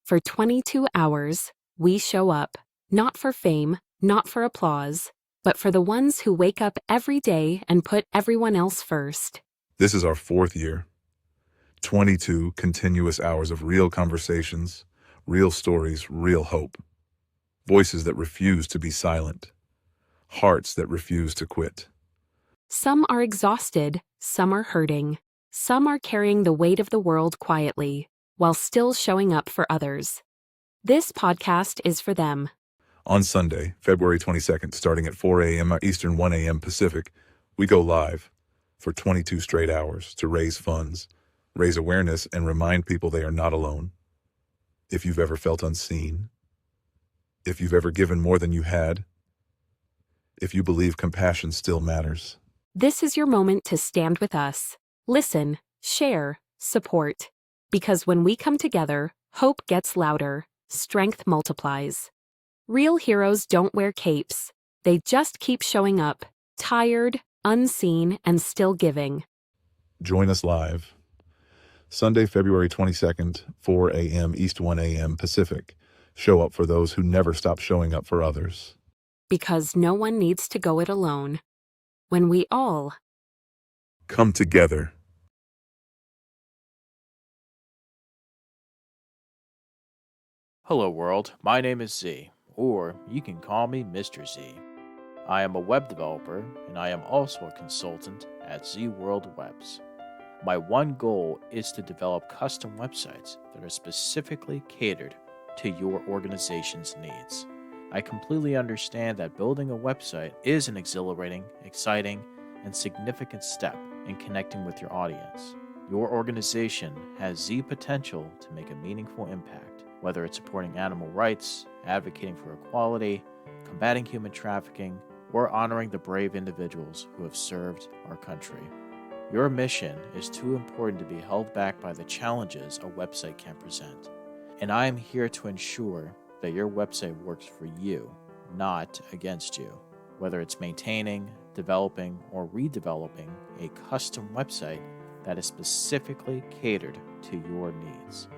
For 22 hours, we show up, not for fame, not for applause, but for the ones who wake up every day and put everyone else first. This is our 4th year. 22 continuous hours of real conversations, real stories, real hope. Voices that refuse to be silent. Hearts that refuse to quit. Some are exhausted, some are hurting, some are carrying the weight of the world quietly, while still showing up for others. This podcast is for them. On Sunday, February 22nd, starting at 4 a.m. Eastern, 1 a.m. Pacific, we go live for 22 straight hours to raise funds, raise awareness, and remind people they are not alone. If you've ever felt unseen, if you've ever given more than you had, if you believe compassion still matters. This is your moment to stand with us. Listen, share, support. Because when we come together, hope gets louder, strength multiplies. Real heroes don't wear capes. They just keep showing up, tired, unseen, and still giving. Join us live. Sunday, February 22nd, 4 a.m. East, 1 a.m. Pacific. Show up for those who never stop showing up for others. Because no one needs to go it alone. When we all come together. Hello world, my name is Z, or you can call me Mr. Z. I am a web developer, and I am also a consultant at Z World Webs. My one goal is to develop custom websites that are specifically catered to your organization's needs. I completely understand that building a website is an exhilarating, exciting, and significant step in connecting with your audience. Your organization has Z potential to make a meaningful impact, whether it's supporting animal rights, advocating for equality, combating human trafficking, or honoring the brave individuals who have served our country. Your mission is too important to be held back by the challenges a website can present. And I am here to ensure that your website works for you, not against you. Whether it's maintaining, developing, or redeveloping a custom website that is specifically catered to your needs.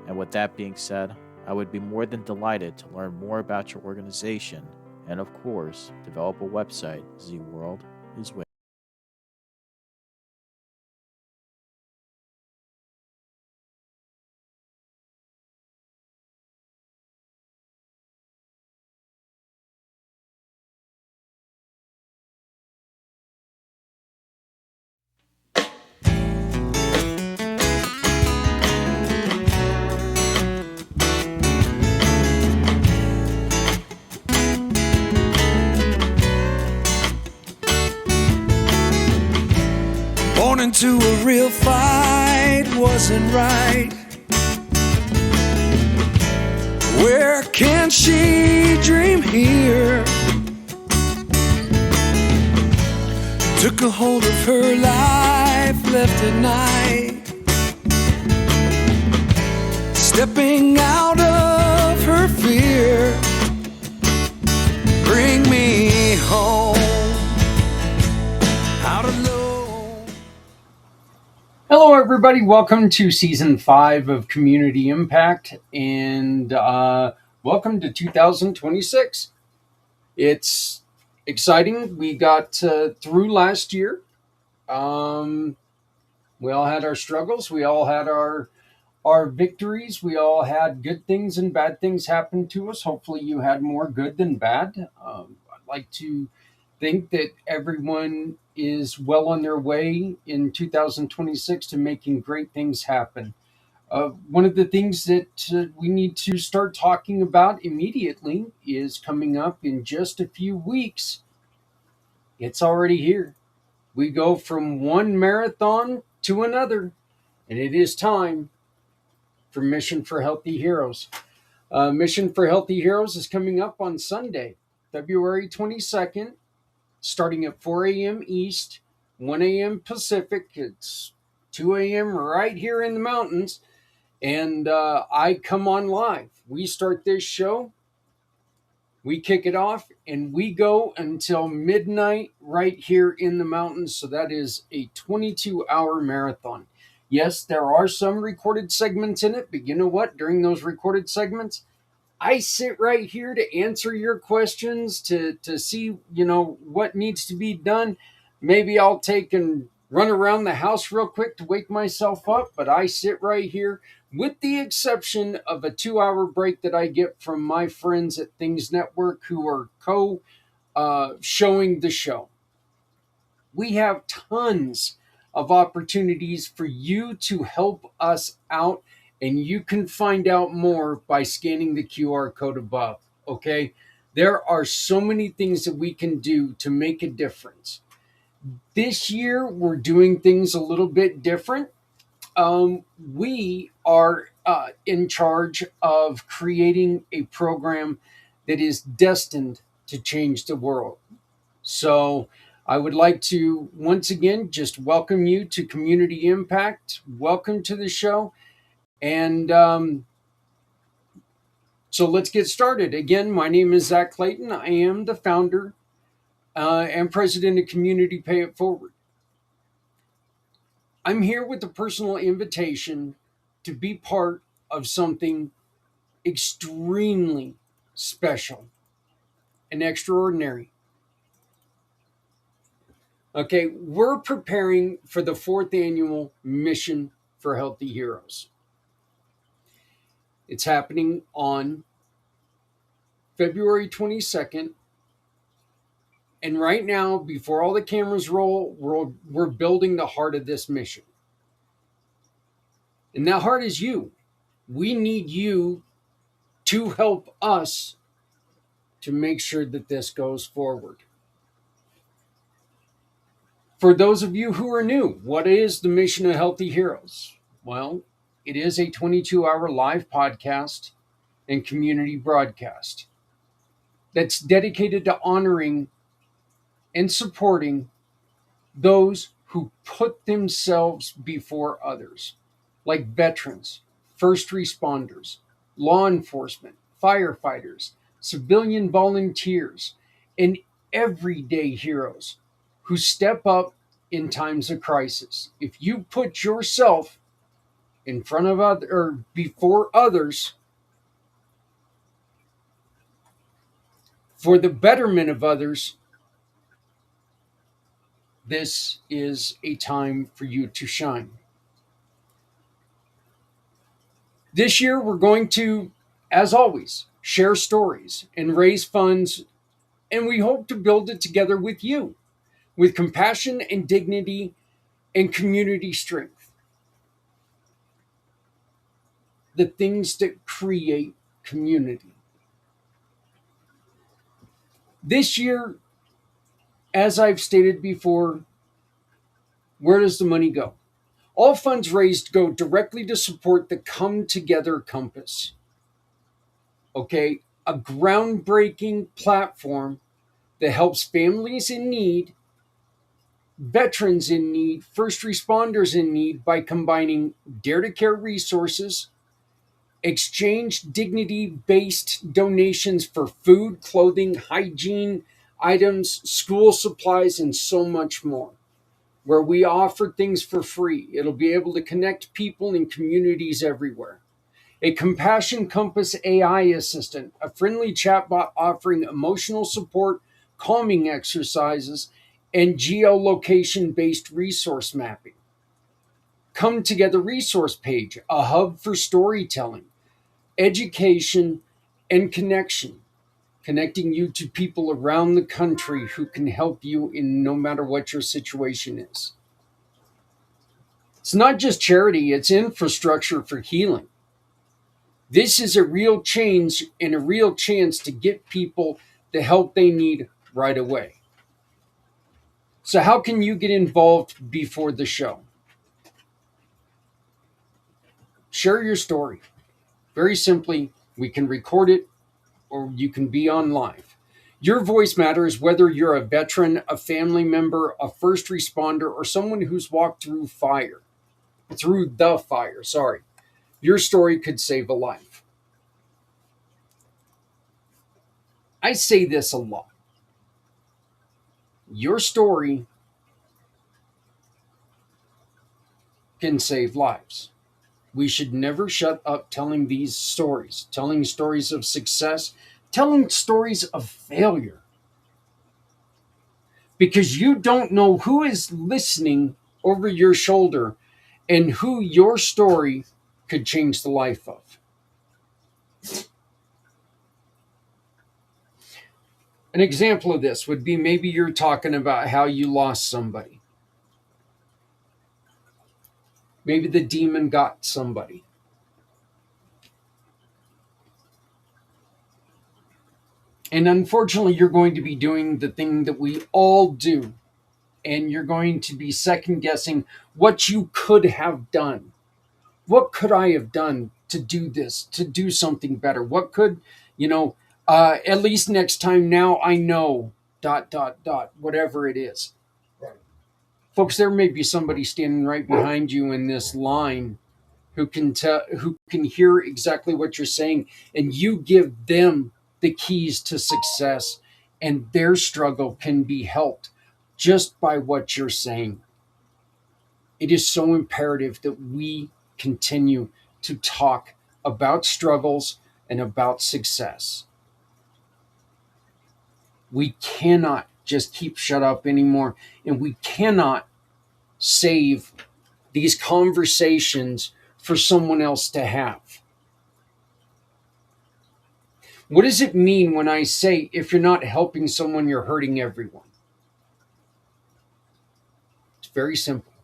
And with that being said, I would be more than delighted to learn more about your organization and, of course, develop a website Z World is with. Born into a real fight wasn't right. Where can she dream here? Took a hold of her life, left at night, stepping out of her fear. Bring me home, out of love. Hello, everybody. Welcome to Season 5 of Community Impact, and welcome to 2026. It's exciting. We got through last year. We all had our struggles. We all had our victories. We all had good things and bad things happen to us. Hopefully you had more good than bad. I'd like to think that everyone is well on their way in 2026 to making great things happen. One of the things that we need to start talking about immediately is coming up in just a few weeks. It's already here. We go from one marathon to another, and it is time for Mission for Healthy Heroes. Mission for Healthy Heroes is coming up on Sunday, February 22nd, starting at 4 a.m. East, 1 a.m. Pacific. It's 2 a.m. right here in the mountains, and I come on live. We start this show, we kick it off, and we go until midnight right here in the mountains. So that is a 22-hour marathon. Yes, there are some recorded segments in it, but you know what? During those recorded segments, I sit right here to answer your questions, to see, what needs to be done. Maybe I'll take and run around the house real quick to wake myself up, but I sit right here with the exception of a 2 hour break that I get from my friends at Things Network who are showing the show. We have tons of opportunities for you to help us out, and you can find out more by scanning the QR code above. Okay, there are so many things that we can do to make a difference. This year we're doing things a little bit different. We are in charge of creating a program that is destined to change the world. So I would like to once again just welcome you to Community Impact. Welcome to the show. And so let's get started. Again, my name is Zach Clayton. I am the founder and president of Community Pay It Forward. I'm here with a personal invitation to be part of something extremely special and extraordinary. Okay, we're preparing for the 4th annual Mission for Healthy Heroes. It's happening on February 22nd. And right now, before all the cameras roll, we're building the heart of this mission. And that heart is you. We need you to help us to make sure that this goes forward. For those of you who are new, what is the Mission of Healthy Heroes? Well, it is a 22-hour live podcast and community broadcast that's dedicated to honoring and supporting those who put themselves before others, like veterans, first responders, law enforcement, firefighters, civilian volunteers, and everyday heroes who step up in times of crisis. If you put yourself in front of other or before others for the betterment of others, this is a time for you to shine. This year, we're going to, as always, share stories and raise funds, and we hope to build it together with you, with compassion and dignity and community strength. The things that create community. This year, as I've stated before, where does the money go? All funds raised go directly to support the Come Together Compass. Okay, a groundbreaking platform that helps families in need, veterans in need, first responders in need by combining Dare to Care resources, exchange dignity based donations for food, clothing, hygiene items, school supplies, and so much more. Where we offer things for free, it'll be able to connect people in communities everywhere. A Compassion Compass AI assistant, a friendly chatbot offering emotional support, calming exercises, and geolocation based resource mapping. Come Together resource page, a hub for storytelling, education, and connection, connecting you to people around the country who can help you in no matter what your situation is. It's not just charity, it's infrastructure for healing. This is a real change and a real chance to get people the help they need right away. So, how can you get involved before the show? Share your story. Very simply, we can record it or you can be on live. Your voice matters whether you're a veteran, a family member, a first responder, or someone who's walked through the fire. Your story could save a life. I say this a lot. Your story can save lives. We should never shut up telling these stories, telling stories of success, telling stories of failure. Because you don't know who is listening over your shoulder and who your story could change the life of. An example of this would be maybe you're talking about how you lost somebody. Maybe the demon got somebody. And unfortunately, you're going to be doing the thing that we all do. And you're going to be second guessing what you could have done. What could I have done to do this, to do something better? What could, at least next time now I know, ... whatever it is. Folks, there may be somebody standing right behind you in this line who can hear exactly what you're saying, and you give them the keys to success, and their struggle can be helped just by what you're saying. It is so imperative that we continue to talk about struggles and about success. We cannot just keep shut up anymore, and we cannot save these conversations for someone else to have. What does it mean when I say if you're not helping someone, you're hurting everyone? It's very simple.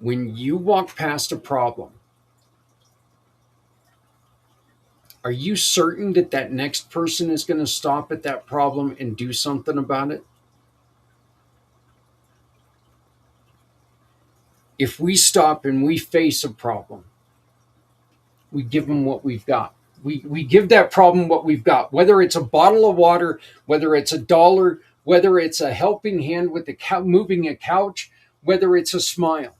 When you walk past a problem, are you certain that that next person is going to stop at that problem and do something about it? If we stop and we face a problem, we give them what we've got. We give that problem what we've got, whether it's a bottle of water, whether it's $1, whether it's a helping hand with moving a couch, whether it's a smile.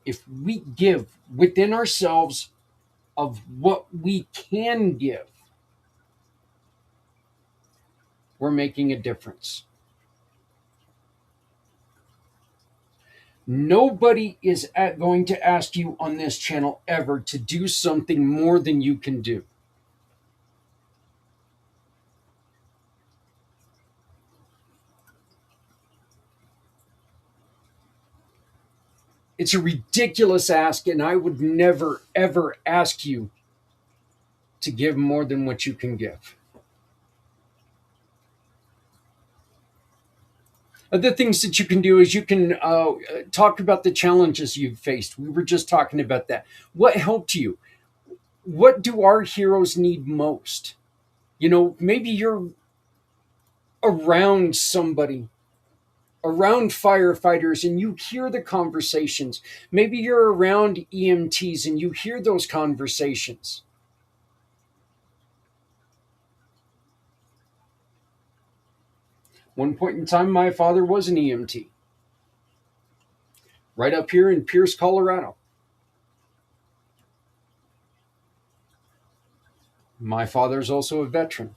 If we give within ourselves of what we can give, we're making a difference. Nobody is going to ask you on this channel ever to do something more than you can do. It's a ridiculous ask, and I would never, ever ask you to give more than what you can give. Other things that you can do is you can talk about the challenges you've faced. We were just talking about that. What helped you? What do our heroes need most? Maybe you're around somebody, around firefighters, and you hear the conversations. Maybe you're around EMTs and you hear those conversations. One point in time, my father was an EMT. Right up here in Pierce, Colorado. My father's also a veteran.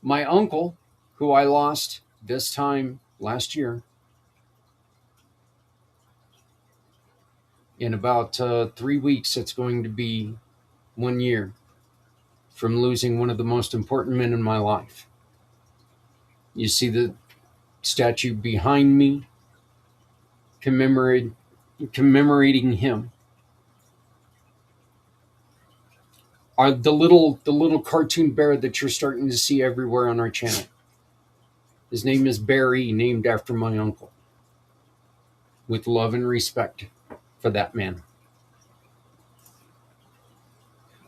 My uncle, who I lost this time last year, in about 3 weeks, it's going to be 1 year from losing one of the most important men in my life. You see the statue behind me commemorating him. Are the little cartoon bear that you're starting to see everywhere on our channel. His name is Barry, named after my uncle. With love and respect for that man.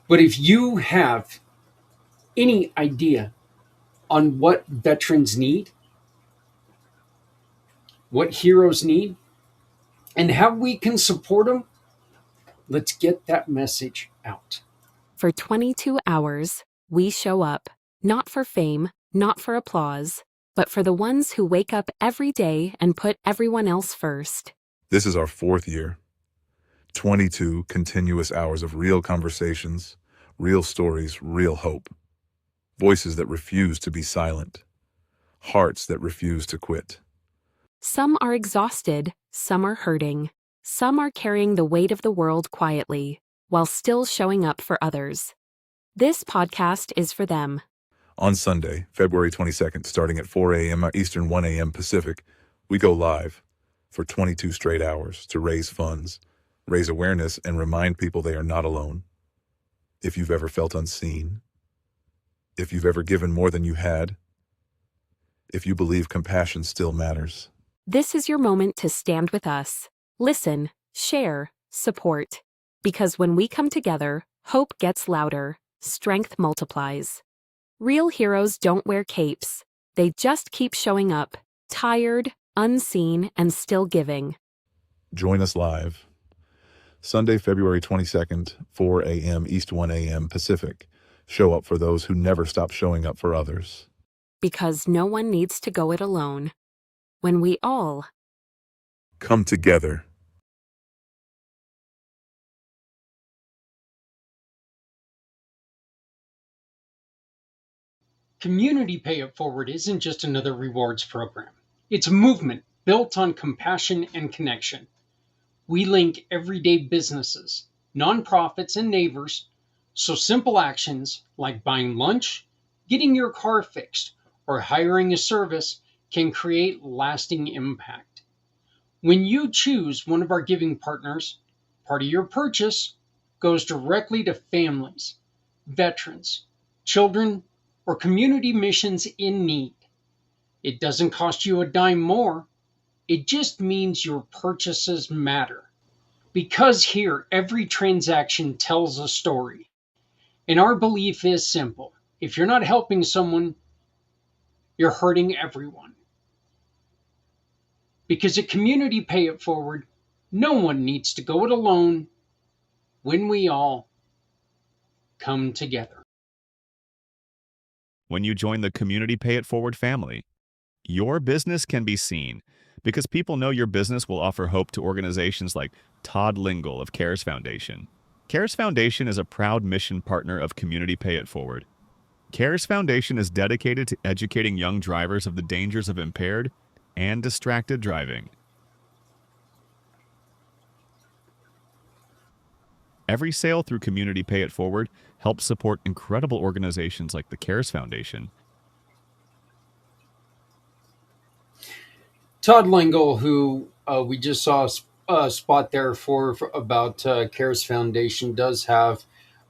But if you have any idea on what veterans need, what heroes need, and how we can support them, let's get that message out. For 22 hours, we show up, not for fame, not for applause, but for the ones who wake up every day and put everyone else first. This is our 4th year. 22 continuous hours of real conversations, Real stories, real hope. Voices that refuse to be silent. Hearts that refuse to quit. Some are exhausted, some are hurting, some are carrying the weight of the world quietly, while still showing up for others. This podcast is for them. On Sunday, February 22nd, starting at 4 a.m. Eastern, 1 a.m. Pacific, we go live for 22 straight hours to raise funds, raise awareness, and remind people they are not alone. If you've ever felt unseen, if you've ever given more than you had, if you believe compassion still matters. This is your moment to stand with us. Listen, share, support. Because when we come together, hope gets louder, strength multiplies. Real heroes don't wear capes. They just keep showing up, tired, unseen, and still giving. Join us live. Sunday, February 22nd, 4 a.m. East, 1 a.m. Pacific. Show up for those who never stop showing up for others. Because no one needs to go it alone. When we all Come together. Community Pay It Forward isn't just another rewards program. It's a movement built on compassion and connection. We link everyday businesses, nonprofits, and neighbors so simple actions like buying lunch, getting your car fixed, or hiring a service can create lasting impact. When you choose one of our giving partners, part of your purchase goes directly to families, veterans, children, or community missions in need. It doesn't cost you a dime more. It just means your purchases matter. Because here, every transaction tells a story. And our belief is simple. If you're not helping someone, you're hurting everyone. Because at Community Pay It Forward, no one needs to go it alone when we all come together. When you join the Community Pay It Forward family, your business can be seen because people know your business will offer hope to organizations like Todd Lingle of CARES Foundation. CARES Foundation is a proud mission partner of Community Pay It Forward. CARES Foundation is dedicated to educating young drivers of the dangers of impaired and distracted driving. Every sale through Community Pay It Forward helps support incredible organizations like the CARES Foundation. Todd Lingle, who we just saw a spot there for about CARES Foundation, does have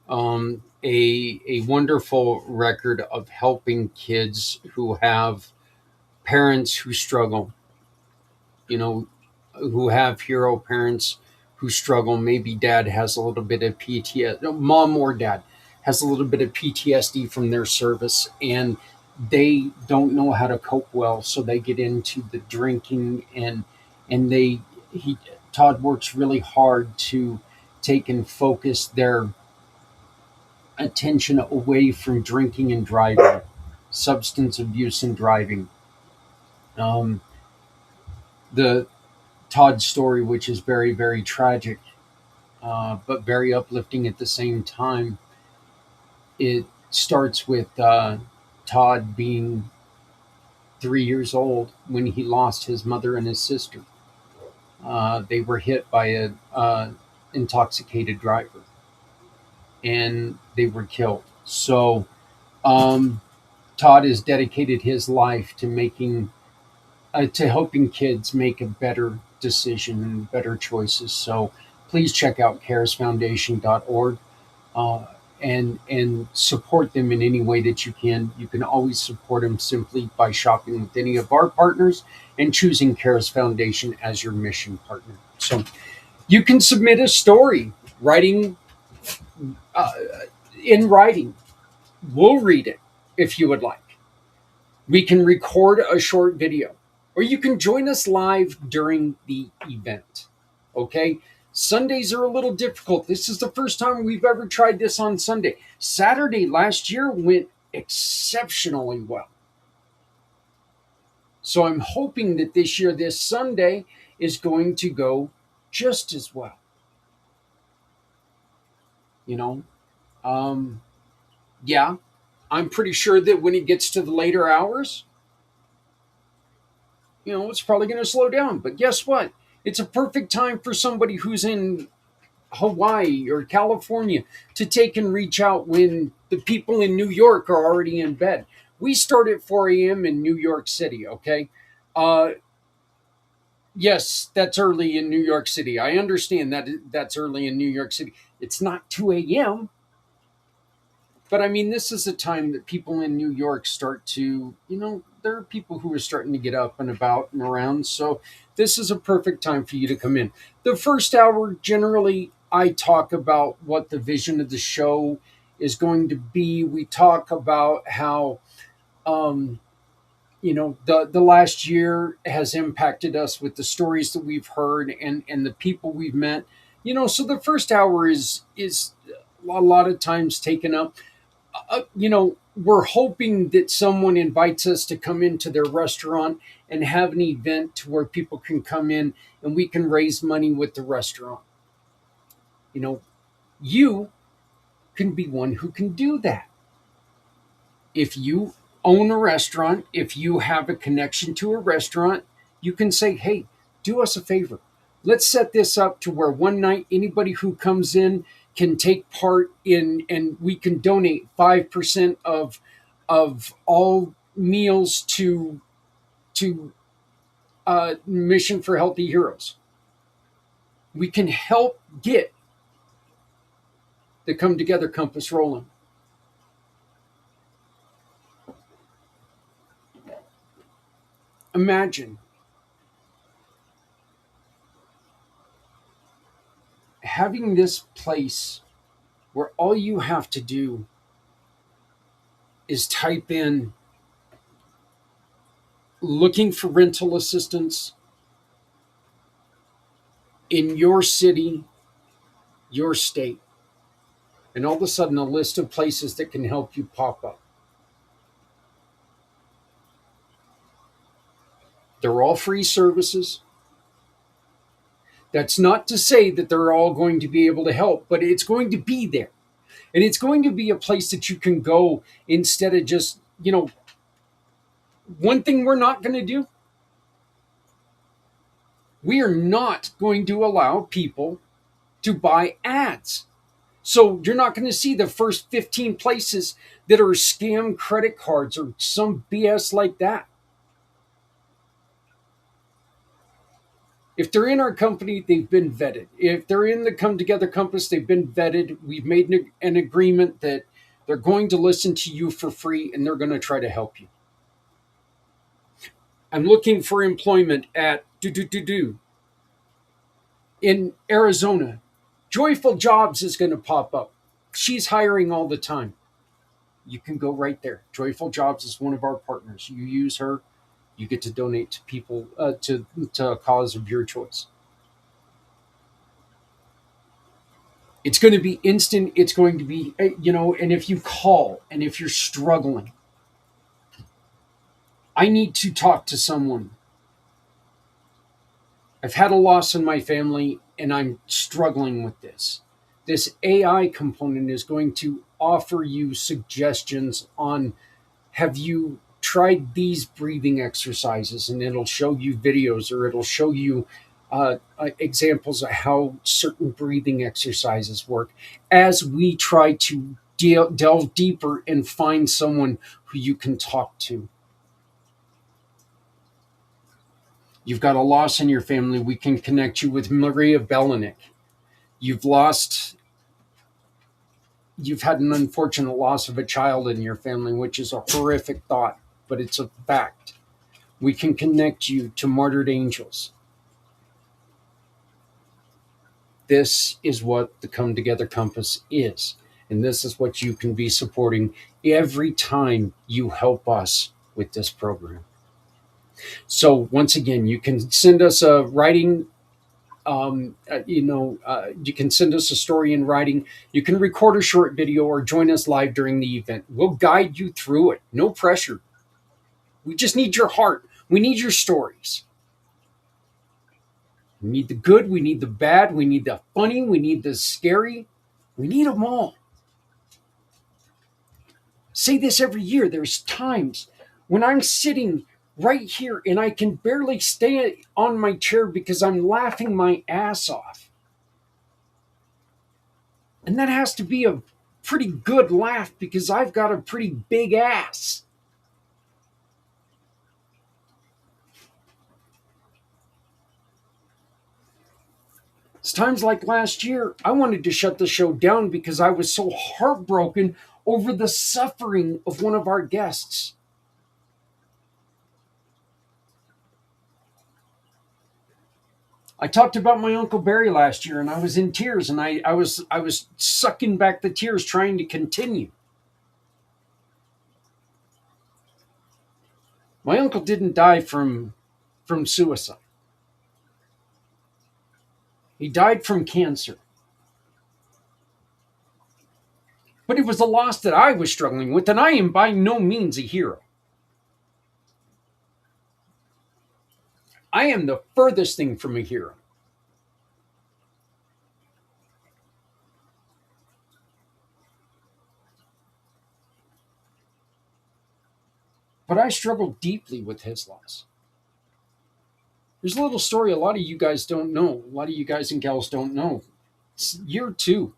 a wonderful record of helping kids who have parents who struggle, who have hero parents who struggle. Maybe dad has a little bit of PTSD, mom or dad has a little bit of PTSD from their service, and they don't know how to cope well, so they get into the drinking, and Todd works really hard to take and focus their attention away from drinking and driving, substance abuse and driving. The Todd story, which is very, very tragic, but very uplifting at the same time. It starts with Todd being 3 years old when he lost his mother and his sister. They were hit by a intoxicated driver, and they were killed. So Todd has dedicated his life to helping kids make a better decision and better choices. So please check out caresfoundation.org and support them in any way that you can. You can always support them simply by shopping with any of our partners and choosing CARES Foundation as your mission partner. So you can submit a story in writing. We'll read it if you would like. We can record a short video, or you can join us live during the event. Okay? Sundays are a little difficult. This is the first time we've ever tried this on Sunday. Saturday last year went exceptionally well. So I'm hoping that this year, this Sunday, is going to go just as well. Um, yeah, I'm pretty sure that when it gets to the later hours, it's probably going to slow down. But guess what? It's a perfect time for somebody who's in Hawaii or California to take and reach out when the people in New York are already in bed. We start at 4 a.m. in New York City, okay? Uh, yes, that's early in New York City. I understand that that's early in New York City. It's not 2 a.m., but I mean, this is a time that people in New York start to, there are people who are starting to get up and about and around. So this is a perfect time for you to come in. The first hour, generally, I talk about what the vision of the show is going to be. We talk about how, um, the last year has impacted us with the stories that we've heard and the people we've met. So the first hour is a lot of times taken up. We're hoping that someone invites us to come into their restaurant and have an event to where people can come in and we can raise money with the restaurant. You know, you can be one who can do that. If you own a restaurant, if you have a connection to a restaurant, you can say, hey, do us a favor. Let's set this up to where one night anybody who comes in can take part in, and we can donate 5% of all meals to Mission for Healthy Heroes. We can help get the Come Together Compass rolling. Imagine having this place where all you have to do is type in looking for rental assistance in your city, your state, and all of a sudden a list of places that can help you pop up. They're all free services. That's not to say that they're all going to be able to help, but it's going to be there. And it's going to be a place that you can go instead of just, one thing we're not going to do, we are not going to allow people to buy ads. So you're not going to see the first 15 places that are scam credit cards or some BS like that. If they're in our company, they've been vetted. If they're in the Come Together Compass, they've been vetted. We've made an agreement that they're going to listen to you for free and they're going to try to help you. I'm looking for employment at in Arizona. Joyful Jobs is going to pop up. She's hiring all the time. You can go right there. Joyful Jobs is one of our partners. You use her, you get to donate to people to a cause of your choice. It's going to be instant. It's going to be, and if you call and if you're struggling, I need to talk to someone. I've had a loss in my family and I'm struggling with this. This AI component is going to offer you suggestions on, have you tried these breathing exercises? And it'll show you videos or it'll show you examples of how certain breathing exercises work as we try to delve deeper and find someone who you can talk to. You've got a loss in your family, we can connect you with Maria Belenik. You've had an unfortunate loss of a child in your family, which is a horrific thought, but it's a fact. We can connect you to Martyred Angels. This is what the Come Together Compass is. And this is what you can be supporting every time you help us with this program. So once again, you can send us a writing. You can send us a story in writing. You can record a short video or join us live during the event. We'll guide you through it. No pressure. We just need your heart. We need your stories. We need the good. We need the bad. We need the funny. We need the scary. We need them all. say this every year. There's times when I'm sitting right here and I can barely stay on my chair because I'm laughing my ass off. And that has to be a pretty good laugh because I've got a pretty big ass. It's times like last year, I wanted to shut the show down because I was so heartbroken over the suffering of one of our guests. I talked about my Uncle Barry last year and I was in tears and I was sucking back the tears trying to continue. My uncle didn't die from suicide. He died from cancer. But it was a loss that I was struggling with, and I am by no means a hero. I am the furthest thing from a hero. But I struggled deeply with his loss. There's a little story a lot of you guys don't know. A lot of you guys and gals don't know. It's year 2.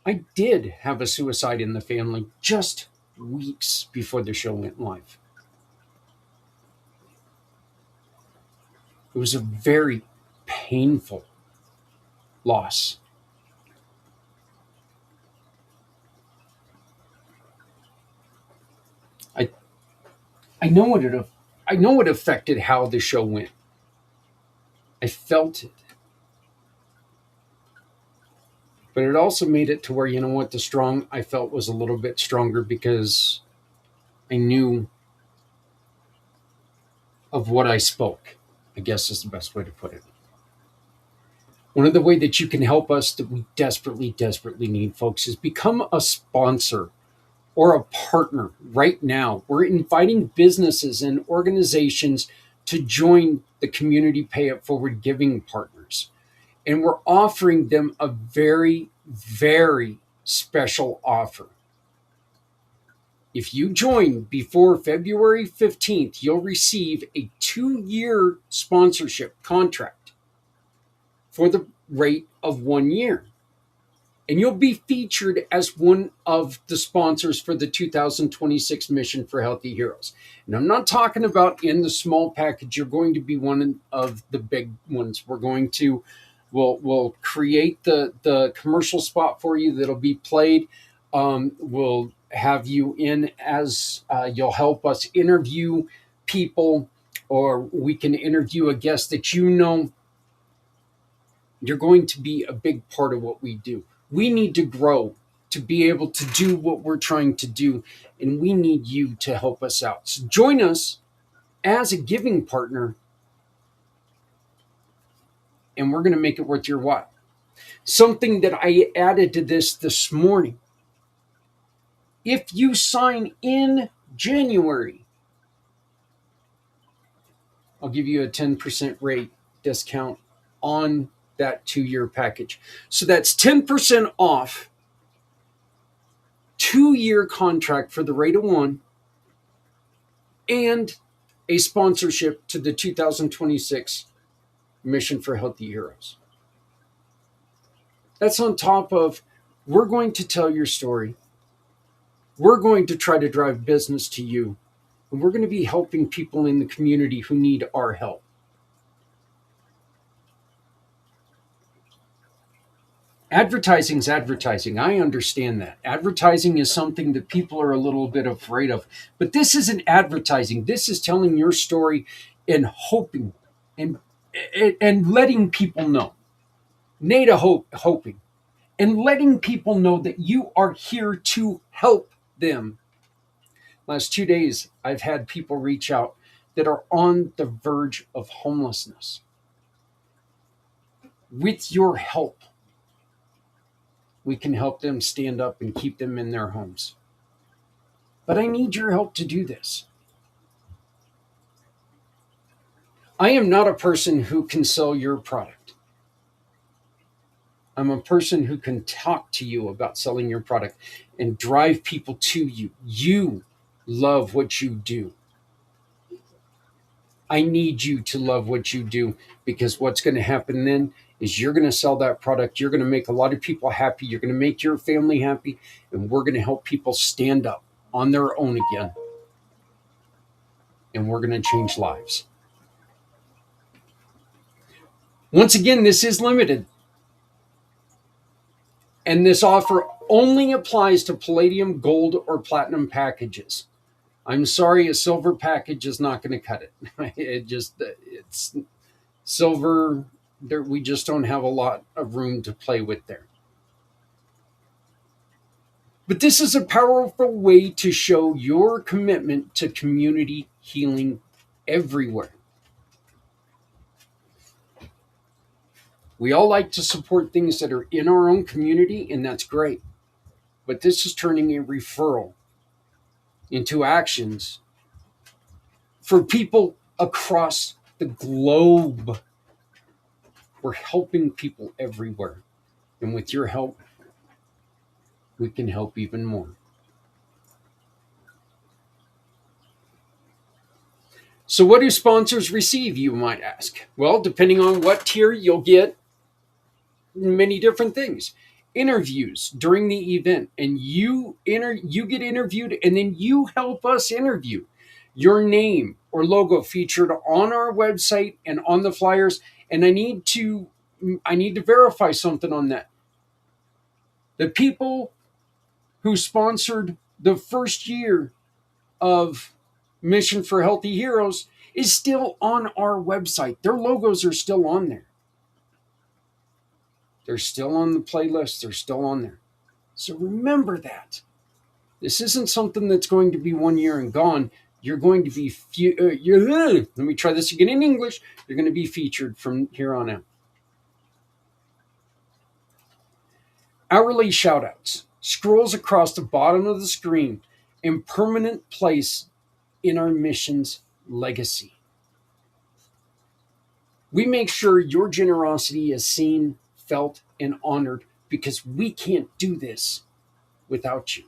I did have a suicide in the family just weeks before the show went live. It was a very painful loss. I know it affected how the show went. I felt it. But it also made it to where, you know what, the strong I felt was a little bit stronger because I knew of what I spoke, I guess is the best way to put it. One of the ways that you can help us that we desperately, desperately need, folks, is become a sponsor or a partner right now. We're inviting businesses and organizations to join the Community Pay It Forward Giving Partners. And we're offering them a very, very special offer. If you join before February 15th, you'll receive a 2-year sponsorship contract for the rate of 1 year. And you'll be featured as one of the sponsors for the 2026 Mission for Healthy Heroes. And I'm not talking about in the small package. You're going to be one of the big ones. We'll create the commercial spot for you that'll be played. We'll have you in as you'll help us interview people, or we can interview a guest that you know. You're going to be a big part of what we do. We need to grow to be able to do what we're trying to do, and we need you to help us out. So join us as a giving partner, and we're going to make it worth your while. Something that I added to this morning. If you sign in January, I'll give you a 10% rate discount on that 2-year package. So that's 10% off 2-year contract for the rate of 1 and a sponsorship to the 2026 Mission for Healthy Heroes. That's on top of, we're going to tell your story. We're going to try to drive business to you. And we're going to be helping people in the community who need our help. Advertising's advertising. I understand that. Advertising is something that people are a little bit afraid of. But this isn't advertising. This is telling your story and hoping and letting people know. Hoping. And letting people know that you are here to help them. Last 2 days, I've had people reach out that are on the verge of homelessness. With your help, we can help them stand up and keep them in their homes. But I need your help to do this. I am not a person who can sell your product. I'm a person who can talk to you about selling your product and drive people to you. You love what you do. I need you to love what you do, because what's going to happen then is you're going to sell that product. You're going to make a lot of people happy. You're going to make your family happy. And we're going to help people stand up on their own again. And we're going to change lives. Once again, this is limited. And this offer only applies to palladium, gold, or platinum packages. I'm sorry, a silver package is not going to cut it. It's silver. We just don't have a lot of room to play with there. But this is a powerful way to show your commitment to community healing everywhere. We all like to support things that are in our own community, and that's great. But this is turning a referral into actions for people across the globe. We're helping people everywhere. And with your help, we can help even more. So what do sponsors receive, you might ask? Well, depending on what tier, you'll get many different things. Interviews during the event, and you get interviewed, and then you help us interview. Your name or logo featured on our website and on the flyers. And I need to verify something on that. The people who sponsored the first year of Mission for Healthy Heroes is still on our website. Their logos are still on there. They're still on the playlist. They're still on there. So remember that. This isn't something that's going to be 1 year and gone. You're going to be, let me try this again in English. You're going to be featured from here on out. Hourly shoutouts, scrolls across the bottom of the screen, and permanent place in our mission's legacy. We make sure your generosity is seen, felt, and honored, because we can't do this without you.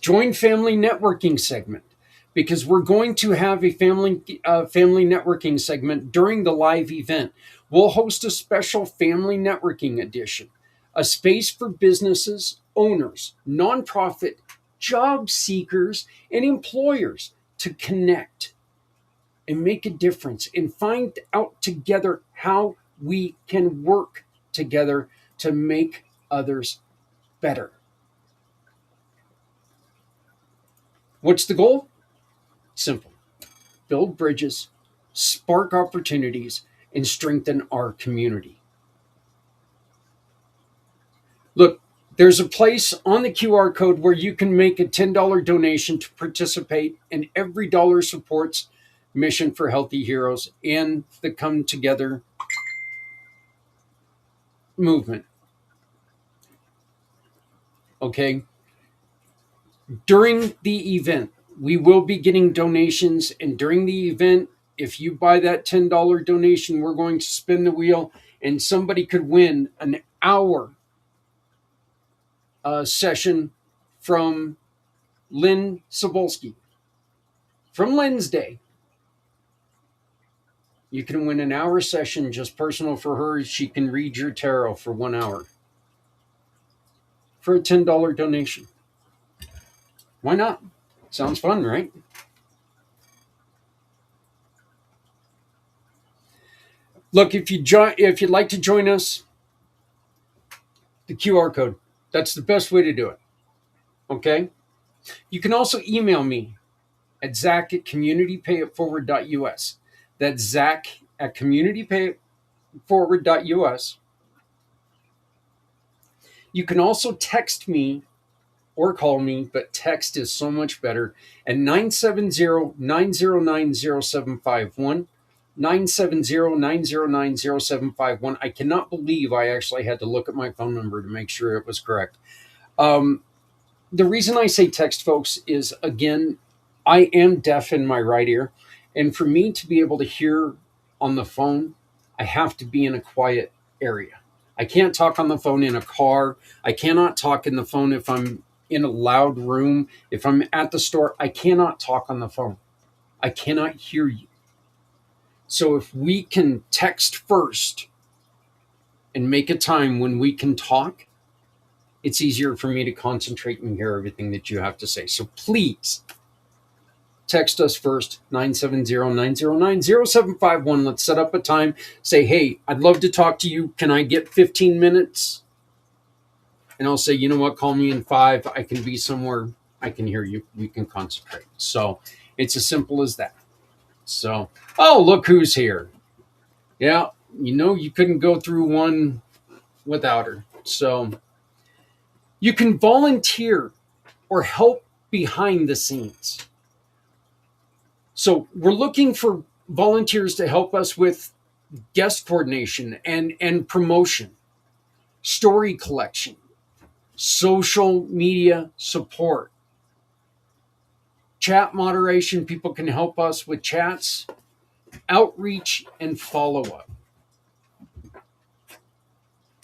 Join family networking segment, because we're going to have a family networking segment during the live event. We'll host a special family networking edition, a space for businesses, owners, nonprofit, job seekers, and employers to connect and make a difference and find out together how we can work together to make others better. What's the goal? Simple. Build bridges, spark opportunities, and strengthen our community. Look, there's a place on the QR code where you can make a $10 donation to participate, and every dollar supports Mission for Healthy Heroes and the Come Together movement. Okay? During the event, we will be getting donations, and during the event, if you buy that $10 donation, we're going to spin the wheel, and somebody could win an hour session from Lynn Sobolski. From Lynn's Day. You can win an hour session just personal for her. She can read your tarot for 1 hour for a $10 donation. Why not? Sounds fun, right? Look, if you'd like to join us, the QR code. That's the best way to do it. Okay? You can also email me at zach@communitypayitforward.us. That's zach@communitypayitforward.us. You can also text me or call me, but text is so much better, at 970-909-0751. 970-909-0751. I cannot believe I actually had to look at my phone number to make sure it was correct. The reason I say text, folks, is, again, I am deaf in my right ear. And for me to be able to hear on the phone, I have to be in a quiet area. I can't talk on the phone in a car. I cannot talk in the phone if I'm in a loud room. If I'm at the store, I cannot talk on the phone. I cannot hear you. So if we can text first and make a time when we can talk, it's easier for me to concentrate and hear everything that you have to say. So please text us first, 970-909-0751. Let's set up a time. Say, hey, I'd love to talk to you. Can I get 15 minutes? And I'll say, you know what, call me in 5. I can be somewhere. I can hear you. We can concentrate. So it's as simple as that. So, oh, look who's here. Yeah, you couldn't go through one without her. So you can volunteer or help behind the scenes. So we're looking for volunteers to help us with guest coordination and promotion, story collection, social media support, chat moderation. People can help us with chats, outreach, and follow-up.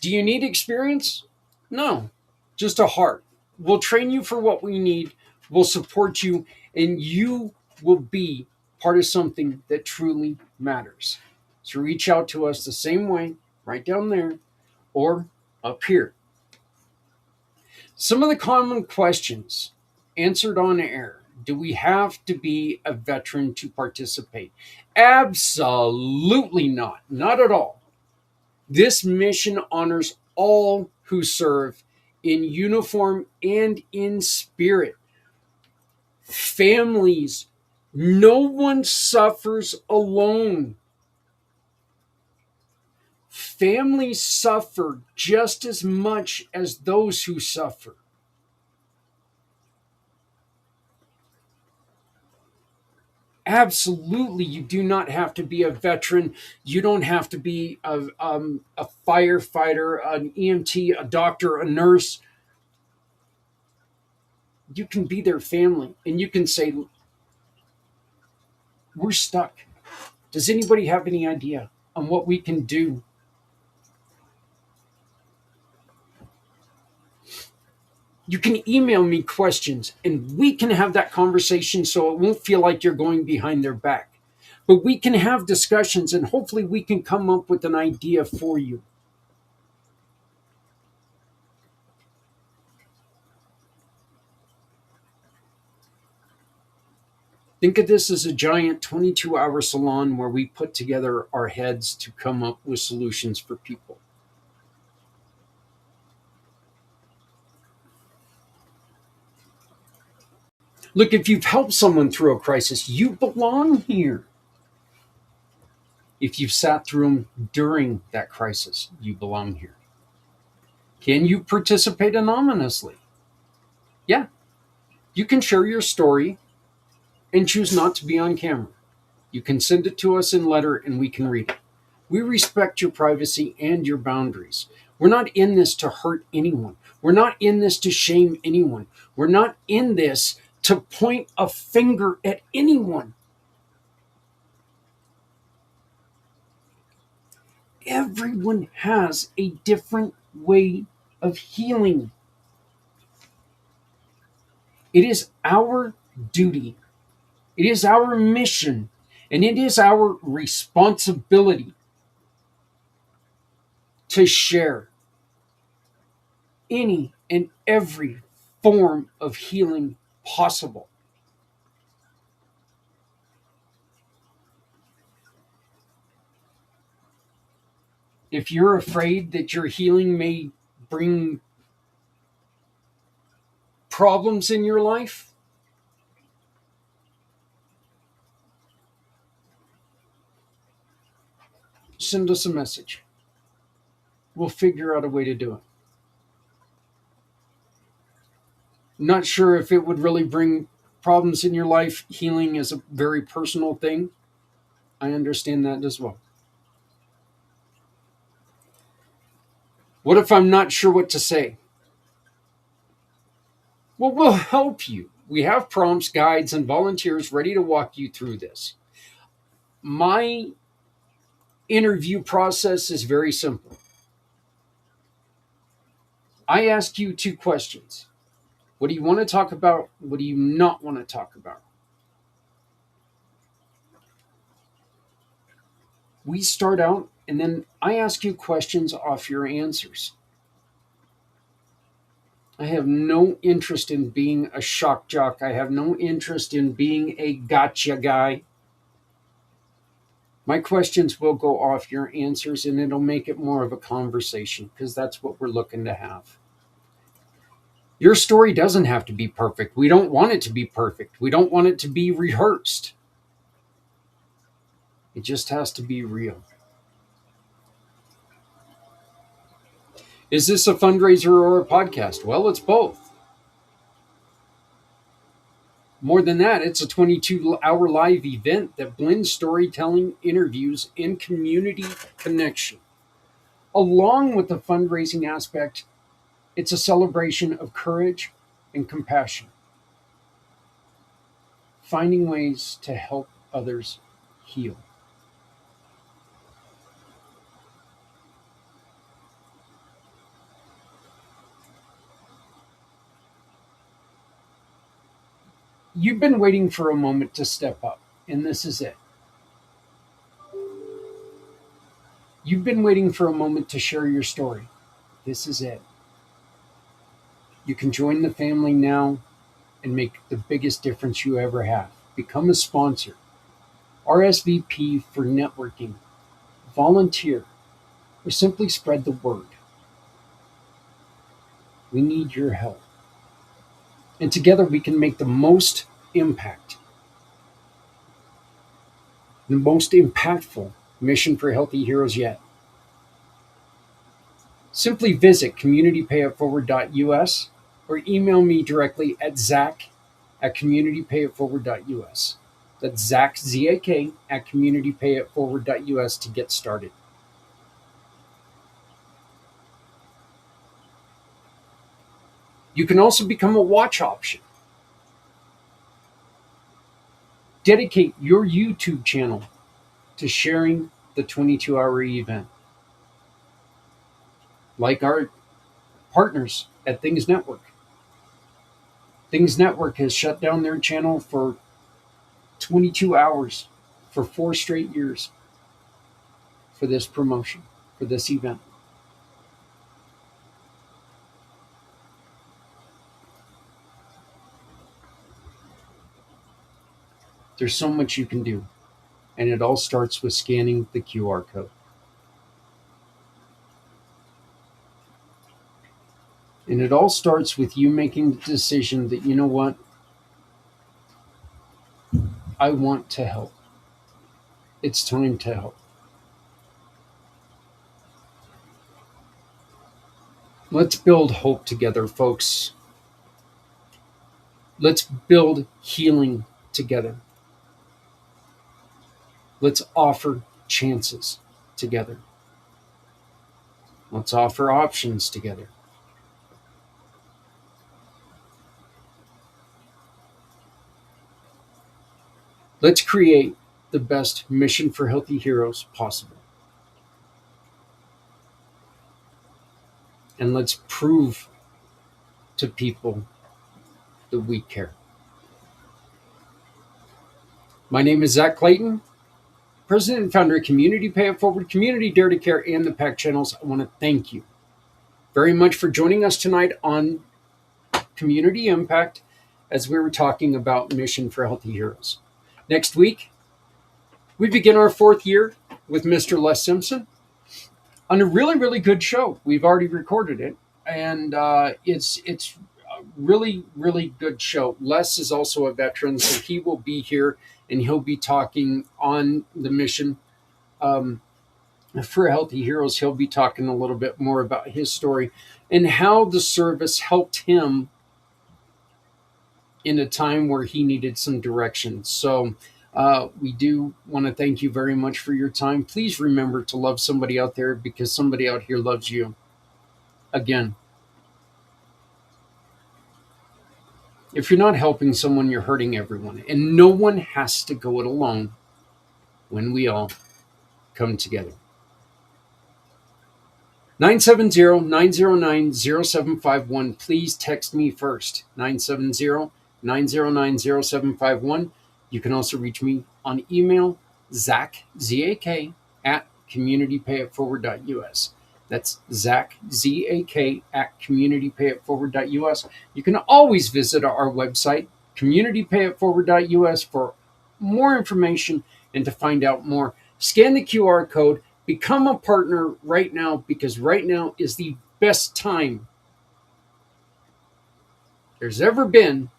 Do you need experience? No, just a heart. We'll train you for what we need. We'll support you, and you will be part of something that truly matters. So reach out to us the same way, right down there, or up here. Some of the common questions answered on air. Do we have to be a veteran to participate? Absolutely not. Not at all. This mission honors all who serve in uniform and in spirit. Families, no one suffers alone. Families suffer just as much as those who suffer. Absolutely, you do not have to be a veteran. You don't have to be a firefighter, an EMT, a doctor, a nurse. You can be their family, and you can say, we're stuck. Does anybody have any idea on what we can do? You can email me questions, and we can have that conversation so it won't feel like you're going behind their back. But we can have discussions, and hopefully we can come up with an idea for you. Think of this as a giant 22-hour salon where we put together our heads to come up with solutions for people. Look, if you've helped someone through a crisis, you belong here. If you've sat through them during that crisis, you belong here. Can you participate anonymously? Yeah. You can share your story and choose not to be on camera. You can send it to us in letter and we can read it. We respect your privacy and your boundaries. We're not in this to hurt anyone. We're not in this to shame anyone. We're not in this to point a finger at anyone. Everyone has a different way of healing. It is our duty, it is our mission, and it is our responsibility to share any and every form of healing possible. If you're afraid that your healing may bring problems in your life, send us a message. We'll figure out a way to do it. Not sure if it would really bring problems in your life. Healing is a very personal thing. I understand that as well. What if I'm not sure what to say? Well, we'll help you. We have prompts, guides, and volunteers ready to walk you through this. My interview process is very simple. I ask you 2 questions. What do you want to talk about? What do you not want to talk about? We start out, and then I ask you questions off your answers. I have no interest in being a shock jock. I have no interest in being a gotcha guy. My questions will go off your answers, and it'll make it more of a conversation, because that's what we're looking to have. Your story doesn't have to be perfect. We don't want it to be perfect. We don't want it to be rehearsed. It just has to be real. Is this a fundraiser or a podcast? Well, it's both. More than that, it's a 22-hour live event that blends storytelling, interviews, and community connection. Along with the fundraising aspect, it's a celebration of courage and compassion. Finding ways to help others heal. You've been waiting for a moment to step up, and this is it. You've been waiting for a moment to share your story. This is it. You can join the family now and make the biggest difference you ever have. Become a sponsor, RSVP for networking, volunteer, or simply spread the word. We need your help. And together we can make the most impact, the most impactful mission for Healthy Heroes yet. Simply visit communitypayitforward.us or email me directly at zach@communitypayitforward.us. That's Zach, Z-A-K, at communitypayitforward.us to get started. You can also become a watch option. Dedicate your YouTube channel to sharing the 22-hour event. Like our partners at Things Network. Things Network has shut down their channel for 22 hours for 4 straight years for this promotion, for this event. There's so much you can do, and it all starts with scanning the QR code. And it all starts with you making the decision that, you know what? I want to help. It's time to help. Let's build hope together, folks. Let's build healing together. Let's offer chances together. Let's offer options together. Let's create the best mission for Healthy Heroes possible. And let's prove to people that we care. My name is Zach Clayton, President and founder of Community Pay It Forward, Community Dare to Care, and the PACT channels. I want to thank you very much for joining us tonight on Community IMpACT as we were talking about Mission for Healthy Heroes. Next week, we begin our 4th year with Mr. Les Simpson on a really, really good show. We've already recorded it, and it's a really, really good show. Les is also a veteran, so he will be here, and he'll be talking on the mission for Healthy Heroes. He'll be talking a little bit more about his story and how the service helped him in a time where he needed some direction. So we do want to thank you very much for your time. Please remember to love somebody out there, because somebody out here loves you. Again, if you're not helping someone, you're hurting everyone. And no one has to go it alone when we all come together. 970-909-0751. Please text me first. 970-909-0751. You can also reach me on email, Zach, Z-A-K, at communitypayitforward.us. That's Zach, Z-A-K, at communitypayitforward.us. You can always visit our website, communitypayitforward.us, for more information and to find out more. Scan the QR code. Become a partner right now, because right now is the best time there's ever been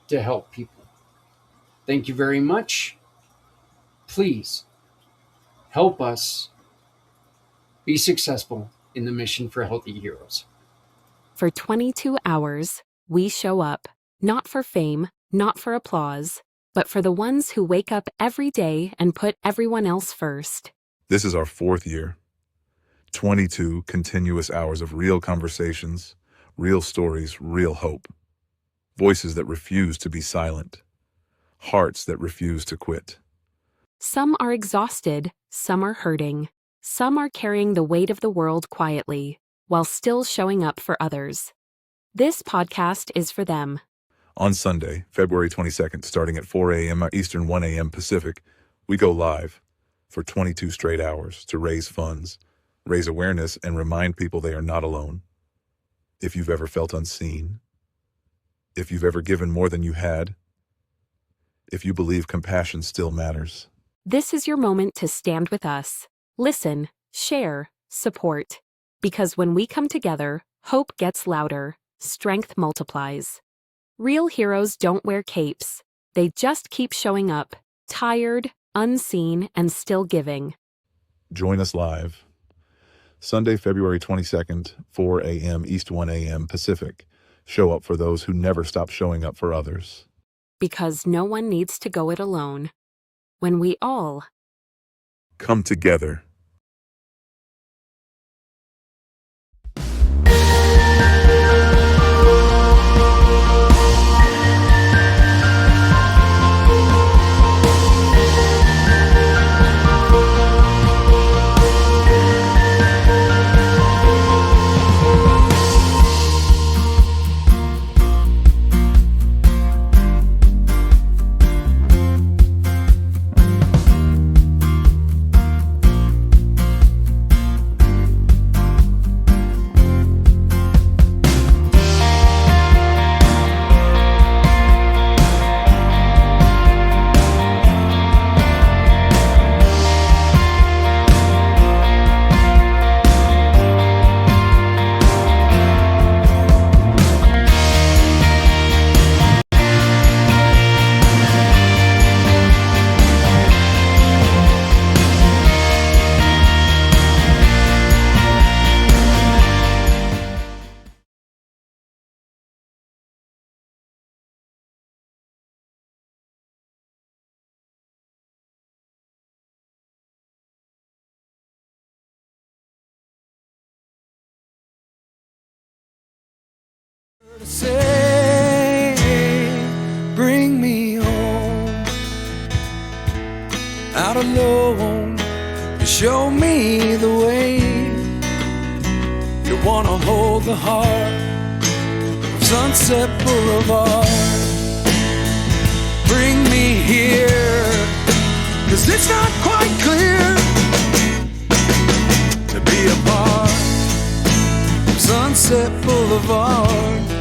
to help people. Thank you very much. Please help us be successful in the mission for Healthy Heroes. For 22 hours, we show up, not for fame, not for applause, but for the ones who wake up every day and put everyone else first. This is our 4th year. 22 continuous hours of real conversations, real stories, real hope. Voices that refuse to be silent. Hearts that refuse to quit. Some are exhausted, some are hurting, some are carrying the weight of the world quietly, while still showing up for others. This podcast is for them. On Sunday, February 22nd, starting at 4 a.m. Eastern, 1 a.m. Pacific, we go live for 22 straight hours to raise funds, raise awareness, and remind people they are not alone. If you've ever felt unseen, if you've ever given more than you had, if you believe compassion still matters. This is your moment to stand with us. Listen, share, support. Because when we come together, hope gets louder, strength multiplies. Real heroes don't wear capes. They just keep showing up, tired, unseen, and still giving. Join us live. Sunday, February 22nd, 4 a.m. East, 1 a.m. Pacific. Show up for those who never stop showing up for others. Because no one needs to go it alone. When we all come together. Say, bring me home, out alone, show me the way. You wanna hold the heart of Sunset Boulevard. Bring me here, 'cause it's not quite clear to be a part of Sunset Boulevard.